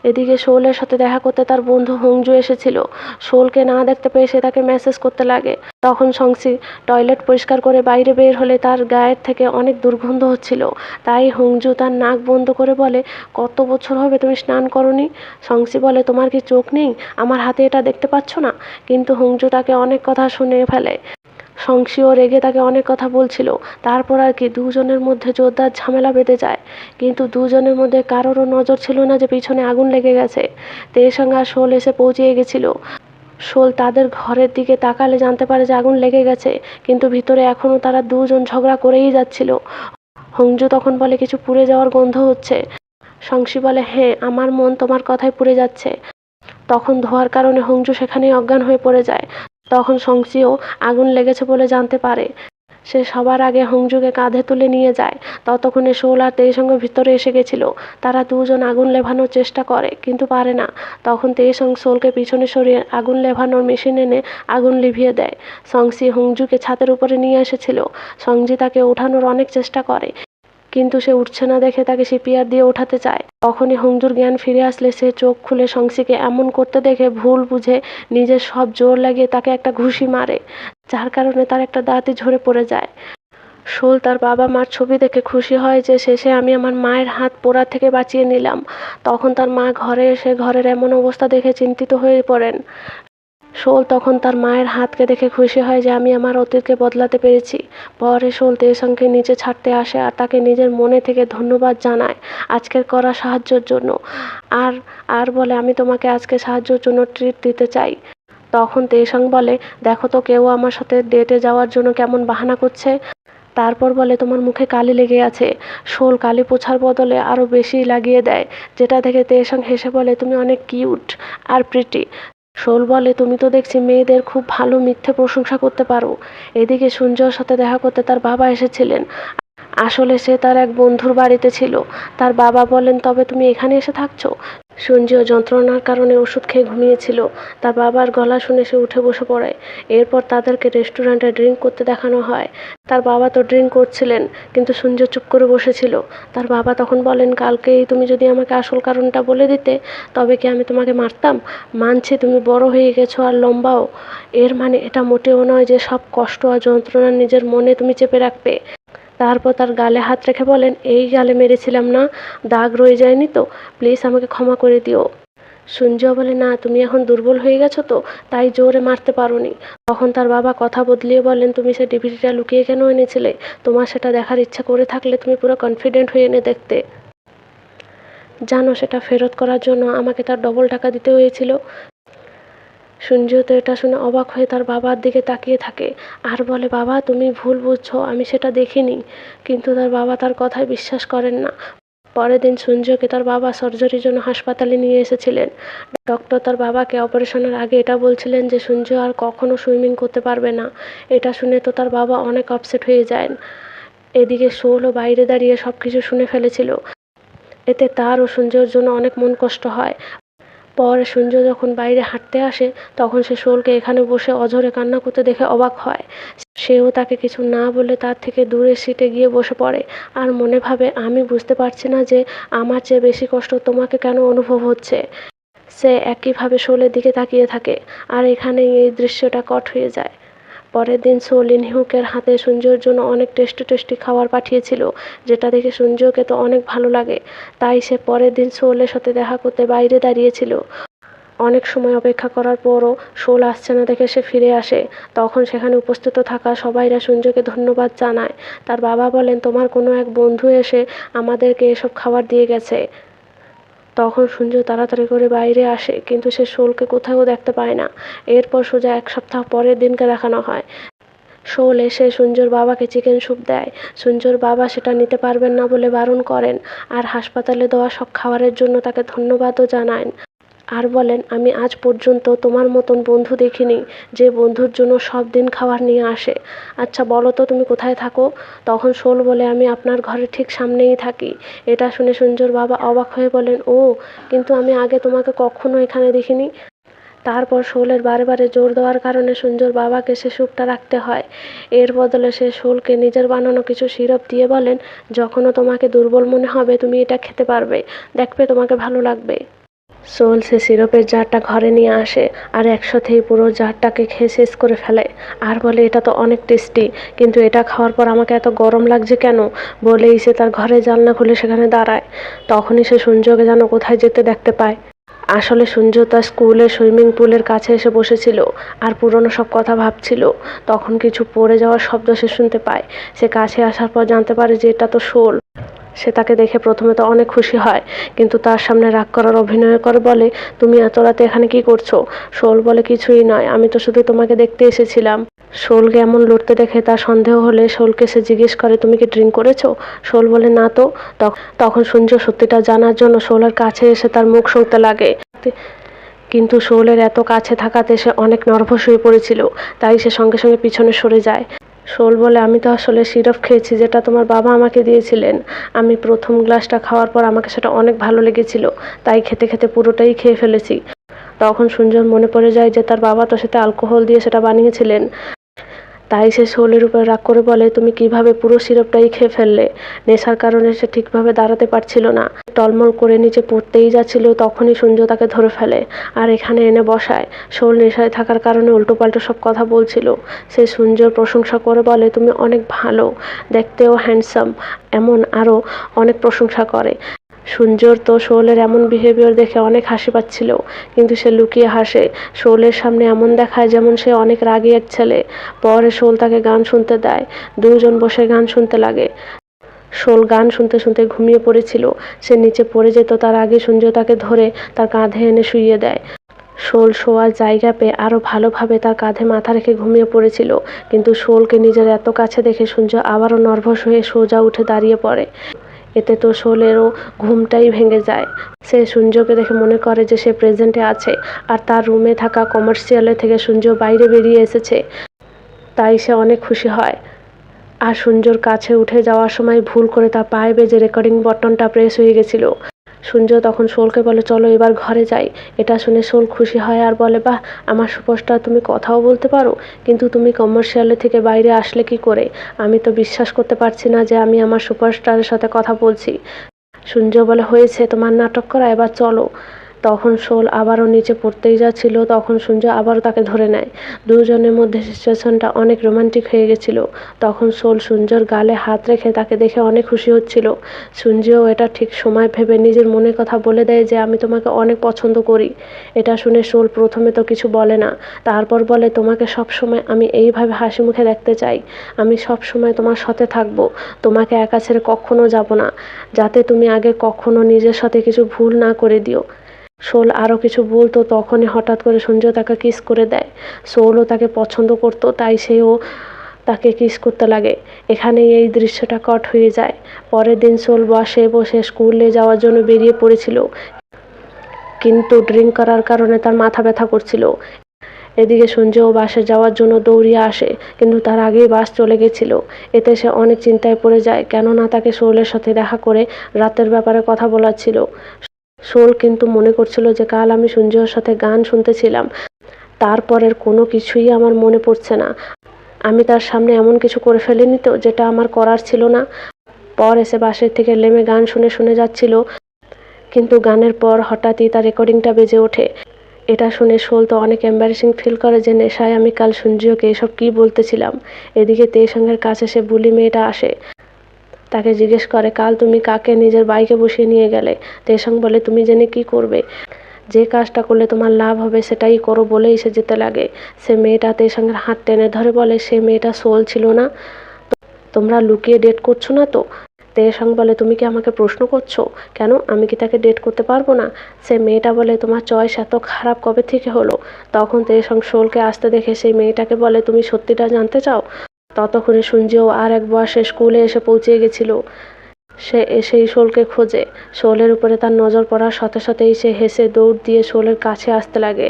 এদিকে শোলের সাথে দেখা করতে তার বন্ধু হংজু এসেছিল। শোলকে না দেখতে পেয়ে সে তাকে মেসেজ করতে লাগে। তখন সংসি টয়লেট পরিষ্কার করে বাইরে বের হলে তার গায়ের থেকে অনেক দুর্গন্ধ হচ্ছিল। তাই হংজু তার নাক বন্ধ করে বলে, কত বছর হবে তুমি স্নান করনি? সংসি বলে, তোমার কি চোখ নেই? আমার হাতে এটা দেখতে পাচ্ছ না? কিন্তু হংজু তাকে অনেক কথা শুনে ফেলে। সংসিও রেগে তাকে অনেক কথা বলছিল। তারপর আর কি দুজনের মধ্যে জোরদার ঝামেলা বেঁধে যায়। কিন্তু দুজনের মধ্যে কারোরও নজর ছিল না যে পিছনে আগুন লেগে গেছে। তেসঙ্গ আর শোল এসে পৌঁছিয়ে গেছিল। শোল তাদের ঘরের দিকে তাকালে জানতে পারে যে আগুন লেগে গেছে, কিন্তু ভিতরে এখনও তারা দুজন ঝগড়া করেই যাচ্ছিল। হংজু তখন বলে, কিছু পুড়ে যাওয়ার গন্ধ হচ্ছে। সংসি বলে, হ্যাঁ, আমার মন তোমার কথায় পুড়ে যাচ্ছে। তখন ধোঁয়ার কারণে হংজু সেখানেই অজ্ঞান হয়ে পড়ে যায়। তখন সংসিও আগুন লেগেছে বলে জানতে পারে। সে সবার আগে হংজুকে কাঁধে তুলে নিয়ে যায়। ততক্ষণে শোল আর তেসঙ্গ ভিতরে এসে গেছিল। তারা দুজন আগুন নেভানোর চেষ্টা করে, কিন্তু পারে না। তখন তেসঙ্গ শোলকে পিছনে সরিয়ে আগুন নেভানোর মেশিন এনে আগুন লিভিয়ে দেয়। সংসি হংজুকে ছাদের উপরে নিয়ে এসেছিল। সংজি তাকে ওঠানোর অনেক চেষ্টা করে, কিন্তু সে উঠছে না দেখে তাকে সিপিআর দিয়ে ওঠাতে চায়। তখনই হংজুর জ্ঞান ফিরে আসলে সে চোখ খুলে সংসিকে এমন করতে দেখে ভুল বুঝে নিজের সব জোর লাগিয়ে তাকে একটা ঘুষি মারে, যার কারণে তার একটা দাঁতই ঝরে পড়ে যায়। শোল তার বাবা মার ছবি দেখে খুশি হয় যে শেষে আমি আমার মায়ের হাত পোড়া থেকে বাঁচিয়ে নিলাম। তখন তার মা ঘরে এসে ঘরের এমন অবস্থা দেখে চিন্তিত হয়ে পড়েন। শোল তখন তার মায়ের হাতকে দেখে খুশি হয় যে আমি আমার অতীতকে বদলাতে পেরেছি। পরে শোল তেসঙ্গকে নিচে ছাড়তে আসে আর তাকে নিজের মনে থেকে ধন্যবাদ জানায় আজকের করা সাহায্যের জন্য। আর আর বলে, আমি তোমাকে আজকে সাহায্যের জন্য ট্রিট দিতে চাই। তখন তেসং বলে, দেখো তো কেউ আমার সাথে ডেটে যাওয়ার জন্য কেমন বাহানা করছে। তারপর বলে, তোমার মুখে কালি লেগে আছে। শোল কালি পোছার বদলে আরও বেশি লাগিয়ে দেয়, যেটা দেখে তেসং হেসে বলে, তুমি অনেক কিউট আর প্রিটি। শোল বলে, তুমি তো দেখছি মেয়েদের খুব ভালো মিথ্যে প্রশংসা করতে পারো। এদিকে সূর্যর সাথে দেখা করতে তার বাবা এসেছিলেন। আসলে সে তার এক বন্ধুর বাড়িতে ছিল। তার বাবা বলেন, তবে তুমি এখানে এসে থাকছো? সঞ্জীও যন্ত্রণার কারণে ওষুধ খেয়ে ঘুমিয়েছিল। তার বাবার গলা শুনে সে উঠে বসে পড়ে। এরপর তাদেরকে রেস্টুরেন্টে ড্রিঙ্ক করতে দেখানো হয়। তার বাবা তো ড্রিঙ্ক করছিলেন, কিন্তু সঞ্জয় চুপ করে বসেছিল। তার বাবা তখন বলেন, কালকেই তুমি যদি আমাকে আসল কারণটা বলে দিতে, তবে কি আমি তোমাকে মারতাম? মানছি তুমি বড় হয়ে গেছো আর লম্বাও, এর মানে এটা মোটেও নয় যে সব কষ্ট আর যন্ত্রণা নিজের মনে তুমি চেপে রাখবে। তারপর তার গালে হাত রেখে বলেন, এই গালে মেরেছিলাম না? দাগ রয়ে যায়নি তো? প্লিজ আমাকে ক্ষমা করে দিও। সঞ্জয় বলে, না, তুমি এখন দুর্বল হয়ে গেছো তো, তাই জোরে মারতে পারোনি। তখন তার বাবা কথা বদলিয়ে বলেন, তুমি সে ডিভিডিটা লুকিয়ে কেন এনেছিলে? তোমার সেটা দেখার ইচ্ছা করে থাকলে তুমি পুরো কনফিডেন্ট হয়ে এনে দেখতে। জানো, সেটা ফেরত করার জন্য আমাকে তার ডবল টাকা দিতে হয়েছিল। সঞ্জয় তো এটা শুনে অবাক হয়ে তার বাবার দিকে তাকিয়ে থাকে আর বলে, বাবা তুমি ভুল বুঝছো, আমি সেটা দেখিনি। কিন্তু তার বাবা তার কথায় বিশ্বাস করেন না। পরের দিন সঞ্জয়কে তার বাবা সার্জারির জন্য হাসপাতালে নিয়ে এসেছিলেন। ডক্টর তার বাবাকে অপারেশনের আগে এটা বলছিলেন যে সঞ্জয় আর কখনো সুইমিং করতে পারবে না। এটা শুনে তো তার বাবা অনেক আপসেট হয়ে যায়। এদিকে শোলও বাইরে দাঁড়িয়ে সব কিছু শুনে ফেলেছিল। এতে তার ও সঞ্জয়ের জন্য অনেক মন কষ্ট হয়। পরে সঞ্জয় যখন বাইরে হাঁটতে আসে, তখন সে শোলকে এখানে বসে অঝরে কান্না করতে দেখে অবাক হয়। সেও তাকে কিছু না বলে তার থেকে দূরের সিটে গিয়ে বসে পড়ে আর মনে ভাবে, আমি বুঝতে পারছি না যে আমার চেয়ে বেশি কষ্ট তোমাকে কেন অনুভব হচ্ছে। সে একইভাবে শোলের দিকে তাকিয়ে থাকে আর এখানেই এই দৃশ্যটা কট হয়ে যায়। পরের দিন শো লিনহিউকের হাতে সঞ্জয়ের জন্য অনেক টেস্টি টেস্টি খাবার পাঠিয়েছিল, যেটা দেখে সঞ্জয়কে তো অনেক ভালো লাগে। তাই সে পরের দিন শোলের সাথে দেখা করতে বাইরে দাঁড়িয়েছিল। অনেক সময় অপেক্ষা করার পরও শোল আসছে না দেখে সে ফিরে আসে। তখন সেখানে উপস্থিত থাকা সবাইরা সঞ্জয়কে ধন্যবাদ জানায়। তার বাবা বলেন, তোমার কোনো এক বন্ধু এসে আমাদেরকে এসব খাবার দিয়ে গেছে। তখন সঞ্জয় তাড়াতাড়ি করে বাইরে আসে, কিন্তু সে শোলকে কোথাও দেখতে পায় না। এরপর সোজা এক সপ্তাহ পরের দিনকে দেখানো হয়। শোল এসে সঞ্জয়ের বাবাকে চিকেন স্যুপ দেয়। সঞ্জয়ের বাবা সেটা নিতে পারবেন না বলে বারণ করেন আর হাসপাতালে দেওয়া সব খাবারের জন্য তাকে ধন্যবাদও জানান। আর বলেন, আমি আজ পর্যন্ত তোমার মতন বন্ধু দেখিনি যে বন্ধুর জন্য সব দিন খাবার নিয়ে আসে। আচ্ছা বলো তো তুমি কোথায় থাকো? তখন শোল বলে, আমি আপনার ঘরের ঠিক সামনেই থাকি। এটা শুনে সঞ্জয়ের বাবা অবাক হয়ে বলেন, ও, কিন্তু আমি আগে তোমাকে কখনো এখানে দেখিনি। তারপর শোলের বারে বারে জোর দেওয়ার কারণে সঞ্জয়ের বাবাকে সে স্যুপটা রাখতে হয়। এর বদলে সে শোলকে নিজের বানানো কিছু সিরাপ দিয়ে বলেন, যখনও তোমাকে দুর্বল মনে হবে তুমি এটা খেতে পারবে, দেখবে তোমাকে ভালো লাগবে। সোল সে সিরাপের জারটা ঘরে নিয়ে আসে আর একসাথেই পুরো জারটাকে খেয়ে শেষ করে ফেলে আর বলে এটা তো অনেক টেস্টি, কিন্তু এটা খাওয়ার পর আমাকে এত গরম লাগছে কেন, বলেই সে তার ঘরে জানলা খুলে সেখানে দাঁড়ায়। তখনই সে সূর্যকে যেন কোথায় যেতে দেখতে পায়। আসলে সূর্য তার স্কুলের সুইমিং পুলের কাছে এসে বসেছিল আর পুরনো সব কথা ভাবছিল। তখন কিছু পড়ে যাওয়ার শব্দ সে শুনতে পায়। সে কাছে আসার পর জানতে পারে যে এটা তো শোল। সে তাকে দেখে প্রথমে তো অনেক খুশি হয়, কিন্তু তার সামনে রাগ করার অভিনয় করে বলে, তুমি এত রাতে এখানে কি করছো? শোল বলে, কিছুই নয়, আমি তো শুধু তোমাকে দেখতে এসেছিলাম। শোলকে এমন লড়তে দেখে তার সন্দেহ হলে শোলকে সে জিজ্ঞেস করে, তুমি কি ড্রিঙ্ক করেছো? শোল বলে, না তো। তখন সূর্য সত্যিটা জানার জন্য শোলের কাছে এসে তার মুখ শুঁকতে লাগে, কিন্তু শোলের এত কাছে থাকাতে সে অনেক নার্ভাস হয়ে পড়েছিল। তাই সে সঙ্গে সঙ্গে পিছনে সরে যায়। শোল বলে, আমি তো আসলে সিরাপ খেয়েছি যেটা তোমার বাবা আমাকে দিয়েছিলেন। আমি প্রথম গ্লাসটা খাওয়ার পর আমাকে সেটা অনেক ভালো লেগেছিল, তাই খেতে খেতে পুরোটাই খেয়ে ফেলেছি। তখন সূর্যর মনে পড়ে যায় যে তার বাবা তো সাথে অ্যালকোহল দিয়ে সেটা বানিয়েছিলেন। তাই সে শোলের উপর রাগ করে বলে, তুমি কিভাবে পুরো সিরাপটাই খেয়ে ফেললে? নেশার কারণে সে ঠিকভাবে দাঁড়াতে পারছিল না, টলমল করে নিচে পড়তেই যাচ্ছিল। তখনই সূর্য তাকে ধরে ফেলে আর এখানে এনে বসায়। শোল নেশায় থাকার কারণে উল্টোপাল্টো সব কথা বলছিল। সে সূর্যর প্রশংসা করে বলে, তুমি অনেক ভালো, দেখতেও হ্যান্ডসাম, এমন আরও অনেক প্রশংসা করে। সূর্যর তো শোলের এমন বিহেভিয়ার দেখে অনেক হাসি পাচ্ছিল, কিন্তু সে লুকিয়ে হাসে। শোলের সামনে এমন দেখায় যেমন সে অনেক রাগী এক ছেলে। পরে শোল তাকে গান শুনতে দেয়। দুজন বসে গান শুনতে লাগে। শোল গান শুনতে শুনতে ঘুমিয়ে পড়েছিল। সে নিচে পড়ে যেত তার আগে সূর্য তাকে ধরে তার কাঁধে এনে শুইয়ে দেয়। শোল শোয়ার জায়গা পেয়ে আরও ভালোভাবে তার কাঁধে মাথা রেখে ঘুমিয়ে পড়েছিল, কিন্তু শোলকে নিজের এত কাছে দেখে সূর্য আবারও নার্ভাস হয়ে সোজা উঠে দাঁড়িয়ে পড়ে। এতে তো শোলেরও ঘুমটাই ভেঙে যায়। সে সূর্যকে দেখে মনে করে যে সে প্রেজেন্টে আছে আর তার রুমে থাকা কমার্শিয়ালে থেকে সূর্য বাইরে বেরিয়ে এসেছে। তাই সে অনেক খুশি হয়। আর সূর্যর কাছে উঠে যাওয়ার সময় ভুল করে তার পায়ে বেজে রেকর্ডিং বটনটা প্রেস হয়ে গেছিল। সূর্য তখন শোলকে বলে, চলো এবার ঘরে যাই। এটা শুনে শোল খুশি হয় আর বলে, বাহ, আমার সুপারস্টার, তুমি কথাও বলতে পারো, কিন্তু তুমি কমার্শিয়ালে থেকে বাইরে আসলে কি করে? আমি তো বিশ্বাস করতে পারছি না যে আমি আমার সুপারস্টারের সাথে কথা বলছি। সূর্য বলে, হয়েছে তোমার নাটক করা, এবার চলো। তখন শোল আবারও নিচে পড়তেই যাচ্ছিল, তখন সূর্য আবারও তাকে ধরে নেয়। দুজনের মধ্যে সিচুয়েশনটা অনেক রোমান্টিক হয়ে গেছিল। তখন শোল সূর্যর গালে হাত রেখে তাকে দেখে অনেক খুশি হচ্ছিল। সূর্যও এটা ঠিক সময় ভেবে নিজের মনের কথা বলে দেয় যে আমি তোমাকে অনেক পছন্দ করি। এটা শুনে শোল প্রথমে তো কিছু বলে না, তারপর বলে, তোমাকে সবসময় আমি এইভাবে হাসি মুখে দেখতে চাই। আমি সবসময় তোমার সাথে থাকবো, তোমাকে একা ছেড়ে কখনো যাব না, যাতে তুমি আগে কখনো নিজের সাথে কিছু ভুল না করে দিও। শোল আরও কিছু বলতো, তখনই হঠাৎ করে সূর্য তাকে কিস করে দেয়। শোলও তাকে পছন্দ করতো, তাই সেও তাকে কিস করতে লাগে। এখানেই এই দৃশ্যটা কট হয়ে যায়। পরের দিন শোল বসে বসে স্কুলে যাওয়ার জন্য বেরিয়ে পড়েছিল, কিন্তু ড্রিঙ্ক করার কারণে তার মাথা ব্যথা করছিল। এদিকে সূর্যও বাসে যাওয়ার জন্য দৌড়িয়ে আসে, কিন্তু তার আগেই বাস চলে গেছিল। এতে সে অনেক চিন্তায় পড়ে যায়, কেননা তাকে শোলের সাথে দেখা করে রাতের ব্যাপারে কথা বলার ছিল। শোল কিন্তু মনে করছিল যে কাল আমি সূর্যর সাথে গান শুনতেছিলাম, তারপরের কোনো কিছুই আমার মনে পড়ছে না। আমি তার সামনে এমন কিছু করে ফেলিনি তো যেটা আমার করার ছিল না। পর এসে বাসের থেকে নেমে গান শুনে শুনে যাচ্ছিল, কিন্তু গানের পর হঠাৎই তার রেকর্ডিংটা বেজে ওঠে। এটা শুনে শোল তো অনেক এম্বারেসিং ফিল করে যে নেশায় আমি কাল সূর্যকে এসব কী বলতেছিলাম। এদিকে তেসঙ্গের কাছে সে বুলি মেয়েটা আসে। তাকে জিজ্ঞেস করে, কাল তুমি কাকে নিজের বাইকে বসিয়ে নিয়ে গেলে? তেসং বলে, তুমি জেনে কি করবে? যে কাজটা করলে তোমার লাভ হবে সেটাই করো, বলেই সে যেতে লাগে। সে মেয়েটা তেসঙ্গের হাত টেনে ধরে বলে, সে মেয়েটা শোল ছিল না? তোমরা লুকিয়ে ডেট করছো না তো? তেসং বলে, তুমি কি আমাকে প্রশ্ন করছো? কেন, আমি কি তাকে ডেট করতে পারবো না? সে মেয়েটা বলে, তোমার চয়েস এত খারাপ কবে থেকে হলো? তখন তেসং শোলকে আসতে দেখে সেই মেয়েটাকে বলে, তুমি সত্যিটা জানতে চাও? ততক্ষণে সূর্যও আর এক বয়সে স্কুলে এসে পৌঁছে গেছিল। সে এসেই শোলকে খোঁজে। শোলের উপরে তার নজর পড়ার সাথে সাথেই সে হেসে দৌড় দিয়ে শোলের কাছে আসতে লাগে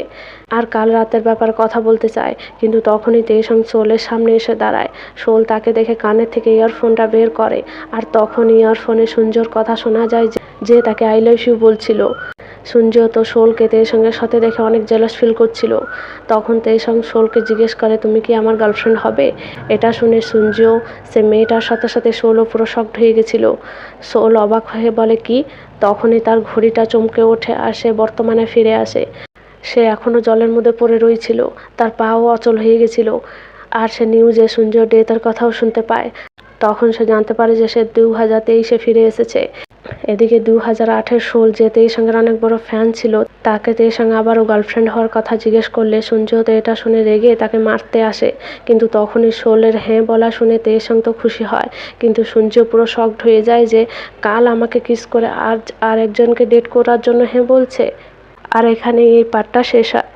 আর কাল রাতের ব্যাপারে কথা বলতে চায়, কিন্তু তখনই তেসং শোলের সামনে এসে দাঁড়ায়। শোল তাকে দেখে কানের থেকে ইয়ারফোনটা বের করে, আর তখন ইয়ারফোনে সূর্যর কথা শোনা যায় যে তাকে আই লাভ ইউ বলছিল। সঞ্জু তো শোলকে তেসঙ্গের সাথে দেখে অনেক জেলাস ফিল করছিল। তখন তেসং শোলকে জিজ্ঞেস করে, তুমি কি আমার গার্লফ্রেন্ড হবে? এটা শুনে সঞ্জু সে মেয়েটার সাথে সাথে শোলও পুরো শকড হয়ে গেছিল। শোল অবাক হয়ে বলে কি? তখনই তার ঘড়িটা চমকে ওঠে আর সে বর্তমানে ফিরে আসে। সে এখনও জলের মধ্যে পড়ে রয়েছিল, তার পাও অচল হয়ে গেছিল। আর সে নিউজে সঞ্জুর ডেথের কথাও শুনতে পায়। তখন সে জানতে পারে যে সে 2023-এ ফিরে এসেছে। এদিকে 2008-এর শোল যে তেসঙ্গের অনেক বড় ফ্যান ছিল, তাকে তেসঙ্গ আবারও গার্লফ্রেন্ড হওয়ার কথা জিজ্ঞেস করলে সঞ্জু তো এটা শুনে রেগে তাকে মারতে আসে। কিন্তু তখনই শোলের হ্যাঁ বলা শুনে তেসঙ্গ তো খুশি হয়, কিন্তু সঞ্জু পুরো শকড হয়ে যায় যে কাল আমাকে কিস করে আর একজনকে ডেট করার জন্য হ্যাঁ বলছে। আর এখানে এই পার্টটা শেষ হয়।